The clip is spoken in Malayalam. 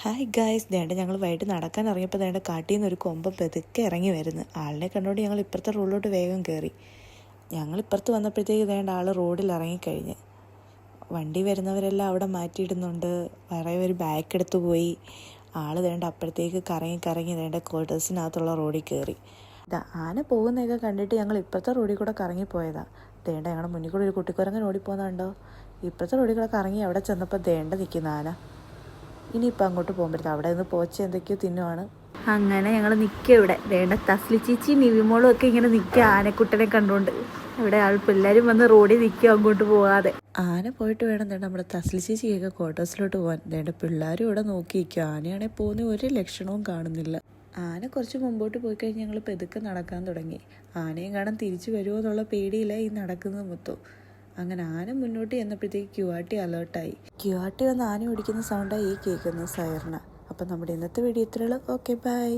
ഹായ് ഗായ്സ്, ദേണ്ട ഞങ്ങൾ വൈകിട്ട് നടക്കാൻ ഇറങ്ങിയപ്പോൾ ദേണ്ട കാട്ടിൽ നിന്ന് ഒരു കൊമ്പൻ പെതുക്കെ ഇറങ്ങി വരുന്നു. ആളിനെ കണ്ടോണ്ട് ഞങ്ങൾ ഇപ്പുറത്തെ റോഡിലോട്ട് വേഗം കയറി. ഞങ്ങൾ ഇപ്പുറത്ത് വന്നപ്പോഴത്തേക്ക് ദേണ്ട ആൾ റോഡിൽ ഇറങ്ങിക്കഴിഞ്ഞ്. വണ്ടി വരുന്നവരെല്ലാം അവിടെ മാറ്റിയിടുന്നുണ്ട്. വേറെ ഒരു ബാക്ക് എടുത്ത് പോയി. ആൾ ദേണ്ട അപ്പോഴത്തേക്ക് കറങ്ങി ദേണ്ട ക്വാർട്ടേഴ്സിനകത്തുള്ള റോഡിൽ കയറി. ആന പോകുന്നതൊക്കെ കണ്ടിട്ട് ഞങ്ങൾ ഇപ്പുറത്തെ റോഡിൽ കൂടെ കറങ്ങിപ്പോയതാണ്. ദേണ്ട ഞങ്ങളുടെ മുന്നിൽ കൂടെ ഒരു കുട്ടിക്കുരങ്ങൻ ഓടിപ്പോകുന്നുണ്ടോ. ഇപ്പുറത്തെ റോഡിൽ കൂടെ കറങ്ങി അവിടെ ചെന്നപ്പോൾ ദേണ്ട നിൽക്കുന്ന ആന. ഇനിയിപ്പോൾ അങ്ങോട്ട് പോകുമ്പോഴത്തേക്ക് അവിടെ നിന്ന് പോച്ച എന്തൊക്കെയോ തിന്നുവാണ്. അങ്ങനെ ഞങ്ങൾ നിൽക്കുക ഇവിടെ. വേണ്ട തസ്ലി ചേച്ചി നിവിമോളും ഒക്കെ ഇങ്ങനെ നിൽക്കുക ആനക്കുട്ടനെ കണ്ടുകൊണ്ട്. ഇവിടെ പിള്ളേരും വന്ന് റോഡിൽ നിൽക്കുക അങ്ങോട്ട് പോകാതെ. ആന പോയിട്ട് വേണം ദേണ്ട നമ്മുടെ തസ്ലി ചേച്ചിയൊക്കെ ക്വാർട്ടേഴ്സിലോട്ട് പോകാൻ. ദേണ്ട പിള്ളേരും ഇവിടെ നോക്കി നിൽക്കുക. ആനയാണെങ്കിൽ പോകുന്ന ഒരു ലക്ഷണവും കാണുന്നില്ല. ആന കുറച്ച് മുമ്പോട്ട് പോയി കഴിഞ്ഞ് ഞങ്ങൾ പെതുക്കെ നടക്കാൻ തുടങ്ങി. ആനയും കാണാൻ തിരിച്ചു വരുമോ എന്നുള്ള പേടിയില്ല ഈ നടക്കുന്നത് മൊത്തം. അങ്ങനെ ആന മുന്നോട്ട് ചെന്നപ്പോഴത്തേക്ക് ക്യുവാട്ടി അലേർട്ടായി. ക്യുവാട്ടി വന്ന് ആന ഓടിക്കുന്ന സൗണ്ടായി ഈ കേൾക്കുന്നത് സൈറിന. അപ്പം നമ്മുടെ ഇന്നത്തെ വീഡിയോ ഇത്രയുള്ളൂ. Okay by.